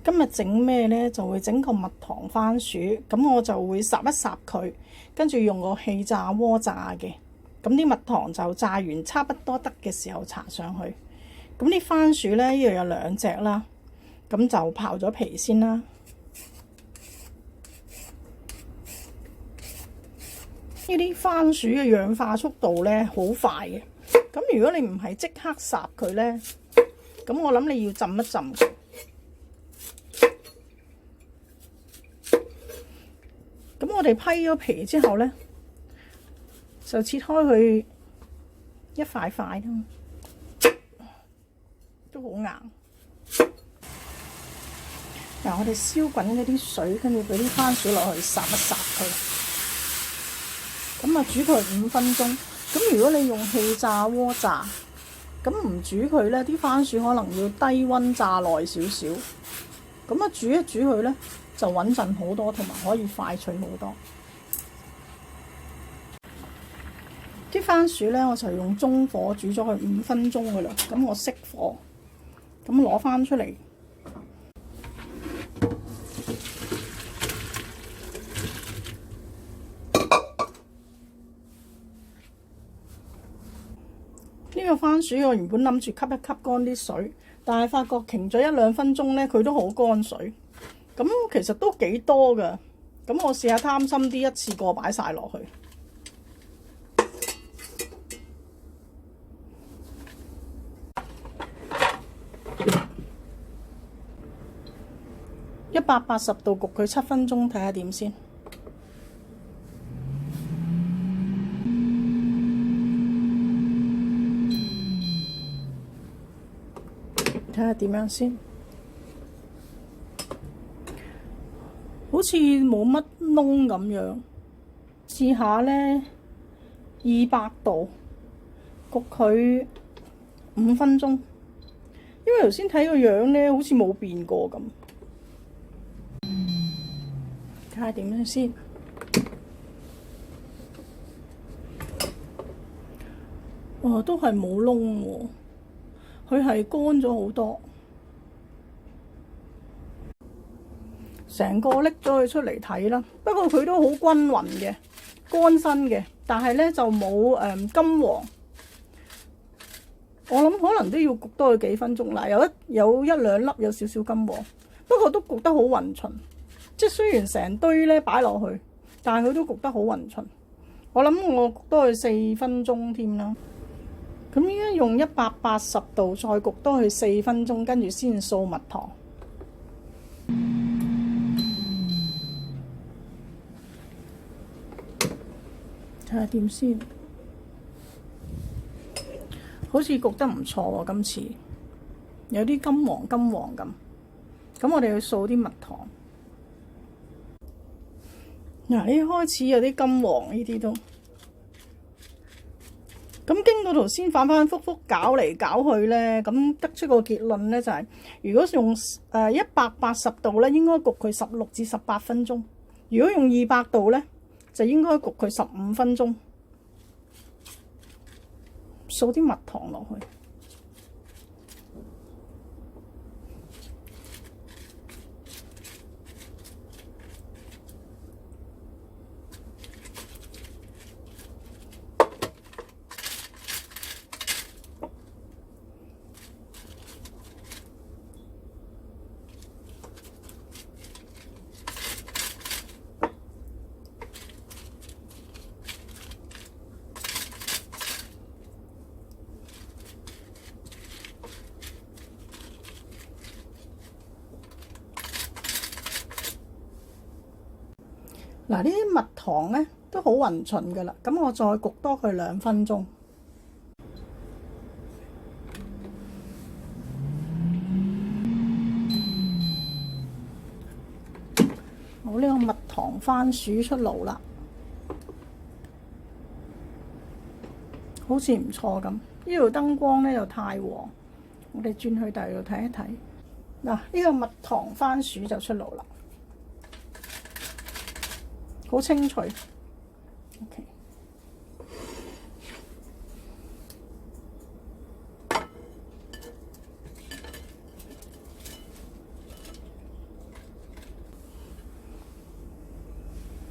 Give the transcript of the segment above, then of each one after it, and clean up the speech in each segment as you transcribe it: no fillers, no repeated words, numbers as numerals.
今日整咩呢？就會整個蜜糖番薯，咁我就會烚一烚佢，跟住用個氣炸鍋炸嘅。咁啲蜜糖就炸完差不多得嘅時候搽上去。咁啲番薯呢，呢度有2隻啦，咁就刨咗皮先啦。呢啲番薯嘅氧化速度呢，好快嘅。咁如果你唔係即刻烚佢呢，咁我諗你要浸一浸佢。咁我哋批咗皮之後呢，就切開佢一塊塊咯，都好硬。嗱，我哋燒滾嗰啲水，跟住俾啲番薯落去烚一烚佢。咁啊，煮佢5分鐘。咁如果你用氣炸鍋炸，咁唔煮佢呢，啲番薯可能要低溫炸耐少少。咁啊，煮一煮佢呢，就穩陣好多，同埋可以快脆好多。啲番薯呢，我就用中火煮咗佢5分鐘噶啦。咁我熄火，咁攞翻出嚟。呢個番薯我原本諗住吸一吸乾啲水，但係發覺停咗1-2分鐘呢，佢都好乾水。咁其實都幾多㗎。咁我試下貪心啲，一次過擺晒落去。180度焗佢7分鐘，睇下點先。睇下點樣先，好似冇乜燶咁樣。試下呢，200度焗佢5分鐘，因為頭先睇個樣呢，好似冇變過咁。睇下點樣先。哇，都係冇燶喎。佢係乾咗好多，成個拎咗佢出嚟睇啦。不過佢都好均勻嘅，乾身嘅，但係呢就冇金黃。我諗可能都要焗多佢幾分鐘啦。有一兩粒有少少金黃，不過都焗得好勻勻。即係雖然成堆呢擺落去，但係佢都焗得好勻勻。我諗我焗多佢4分鐘添啦。咁依家用180度再焗多佢4分鐘，跟住先掃蜜糖。睇下點先，好似焗得唔錯喎。今次有啲金黃咁。咁我哋去掃啲蜜糖。嗱，呢開始有啲金黃，呢啲都。咁經過頭先反反覆覆搞嚟搞去呢，咁得出個結論呢，就係，如果用180度呢，應該焗佢16至18分鐘；如果用200度呢，就應該焗佢15分鐘。掃啲蜜糖落去。嗱，呢啲蜜糖呢都好勻勻噶啦，咁我再焗多佢2分鐘。好，呢個蜜糖番薯出爐啦，好似唔錯咁。呢度燈光呢又太黃，我哋轉去第二度睇一睇。嗱，呢個蜜糖番薯就出爐啦。好清脆 ，OK。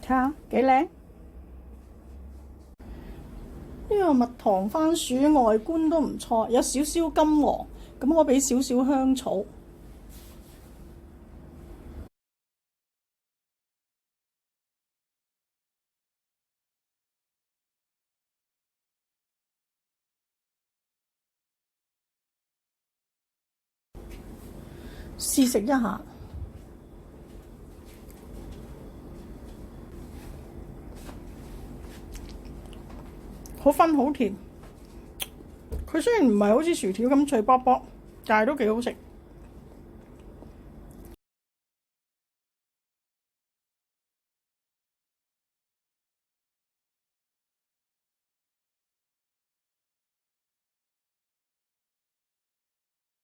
睇下幾靚。呢個蜜糖番薯外觀都唔錯，有少少金黃，咁我俾少少香草。試食一下，好分好甜。佢雖然唔係好似薯條咁脆卜卜，但係都幾好食。